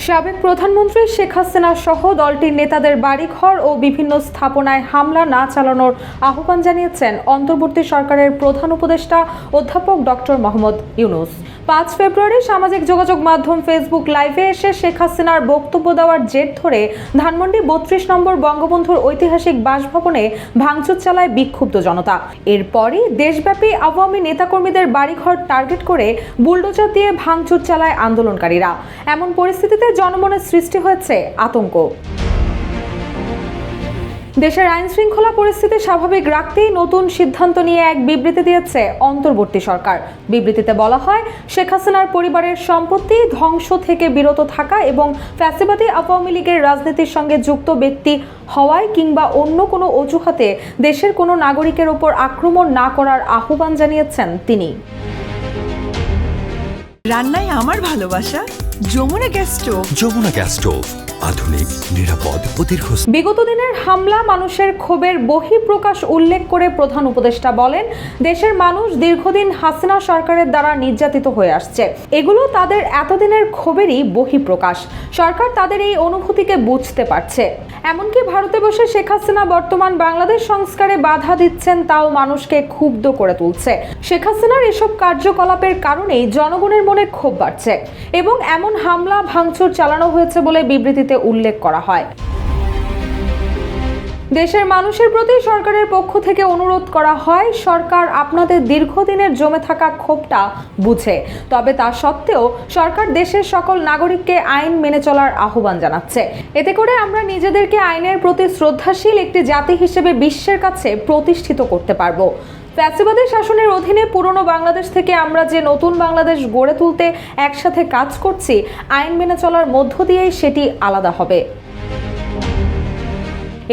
সাবেক প্রধানমন্ত্রী শেখ হাসিনা সহ দলটির নেতাদের বাড়িঘর ও বিভিন্ন স্থাপনায় হামলা না চালানোর আহ্বান জানিয়েছেন অন্তর্বর্তী সরকারের প্রধান উপদেষ্টা অধ্যাপক ডক্টর মোহাম্মদ ইউনূস। 5 ফেব্রুয়ারি সামাজিক যোগাযোগ মাধ্যম ফেসবুক লাইভে এসে শেখ হাসিনার বক্তব্য দেওয়ার জের ধরে ধানমন্ডি 32 নম্বর বঙ্গবন্ধুর ঐতিহাসিক বাসভবনে ভাঙচুর চালায় বিক্ষুব্ধ জনতা। এরপরই দেশব্যাপী আওয়ামী নেতাকর্মীদের বাড়িঘর টার্গেট করে বুলডোজার দিয়ে ভাঙচুর চালায় আন্দোলনকারীরা। এমন পরিস্থিতিতে জনমনের সৃষ্টি হয়েছে আতঙ্ক। দেশের আইন শৃঙ্খলা পরিস্থিতি স্বাভাবিক রাখতেই নতুন সিদ্ধান্ত নিয়ে এক বিবৃতি দিয়েছে অন্তর্বর্তী সরকার। বিবৃতিতে বলা হয়, শেখ হাসিনার পরিবারের সম্পত্তি ধ্বংস থেকে বিরত থাকা এবং ফ্যাসিবাদী আওয়ামী লীগের রাজনীতির সঙ্গে যুক্ত ব্যক্তি হওয়ায় কিংবা অন্য কোনো অজুহাতে দেশের কোনো নাগরিকের ওপর আক্রমণ না করার আহ্বান জানিয়েছেন তিনি। রান্নায় আমার ভালোবাসা Jamuna gas stove. Jamuna gas stove, আধুনিক, নিরাপদ ও দীর্ঘস্থায়ী। বিগত দিনের হামলা মানুষের ক্ষোভের বহিঃপ্রকাশ উল্লেখ করে প্রধান উপদেষ্টা বলেন, দেশের মানুষ দীর্ঘদিন হাসিনা সরকারের দ্বারা নির্যাতিত হয়ে আসছে। এগুলো তাদের এতদিনের ক্ষোভেরই বহিঃপ্রকাশ। সরকার তাদের এই অনুভূতিকে বুঝতে পারছে। এমনকি ভারতে বসে শেখ হাসিনা বর্তমান বাংলাদেশ সংস্কারে বাধা দিচ্ছেন, তাও মানুষকে ক্ষুব্ধ করে তুলছে। শেখ হাসিনার এসব কার্যকলাপের কারণেই জনগণের মনে ক্ষোভ বাড়ছে এবং এমন হামলা ভাঙচুর চালানো হয়েছে বলে বিবৃতিতে উল্লেখ করা হয়। দেশের মানুষের প্রতি সরকারের পক্ষ থেকে অনুরোধ করা হয়, সরকার আপনাদের দীর্ঘদিনের জমে থাকা ক্ষোভটা বুঝে, তবে তা সত্ত্বেও সরকার দেশের সকল নাগরিককে আইন মেনে চলার আহ্বান জানাচ্ছে। এতে করে আমরা নিজেদেরকে আইনের প্রতি শ্রদ্ধাশীল একটি জাতি হিসেবে বিশ্বের কাছে প্রতিষ্ঠিত করতে পারবো। ফ্যাসিবাদী শাসনের অধীনে পুরনো বাংলাদেশ থেকে আমরা যে নতুন বাংলাদেশ গড়ে তুলতে একসাথে কাজ করছি, আইন মেনে চলার মধ্য দিয়েই সেটি আলাদা হবে।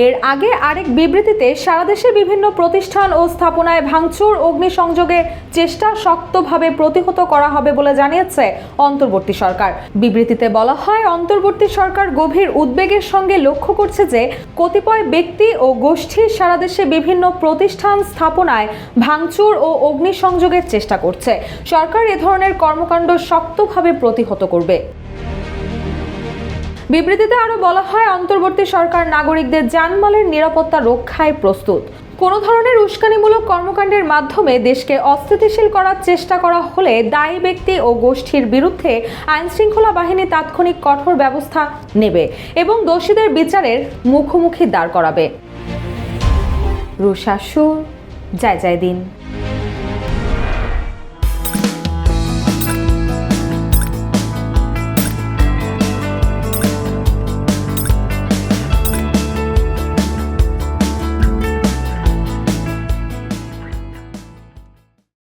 এর আগে আরেক বিবৃতিতে সারা দেশে বিভিন্ন প্রতিষ্ঠান ও স্থাপনায় ভাঙচুর, অগ্নিসংযোগের চেষ্টা শক্তভাবে প্রতিহত করা হবে বলে জানিয়েছে অন্তর্বর্তী সরকার। বিবৃতিতে বলা হয়, অন্তর্বর্তী সরকার গভীর উদ্বেগের সঙ্গে লক্ষ্য করছে যে কতিপয় ব্যক্তি ও গোষ্ঠী সারা দেশে বিভিন্ন প্রতিষ্ঠান স্থাপনায় ভাঙচুর ও অগ্নিসংযোগের চেষ্টা করছে। সরকার এ ধরনের কর্মকাণ্ড শক্তভাবে প্রতিহত করবে। বিবৃতিতে আরও বলা হয়, অন্তর্বর্তী সরকার নাগরিকদের জানমালের নিরাপত্তা রক্ষায় প্রস্তুত। কোনো ধরনের উস্কানিমূলক কর্মকাণ্ডের মাধ্যমে দেশকে অস্থিতিশীল করার চেষ্টা করা হলে দায়ী ব্যক্তি ও গোষ্ঠীর বিরুদ্ধে আইনশৃঙ্খলা বাহিনী তাৎক্ষণিক কঠোর ব্যবস্থা নেবে এবং দোষীদের বিচারের মুখোমুখি দাঁড় করাবে। রুশাসু, জয় জয় দিন।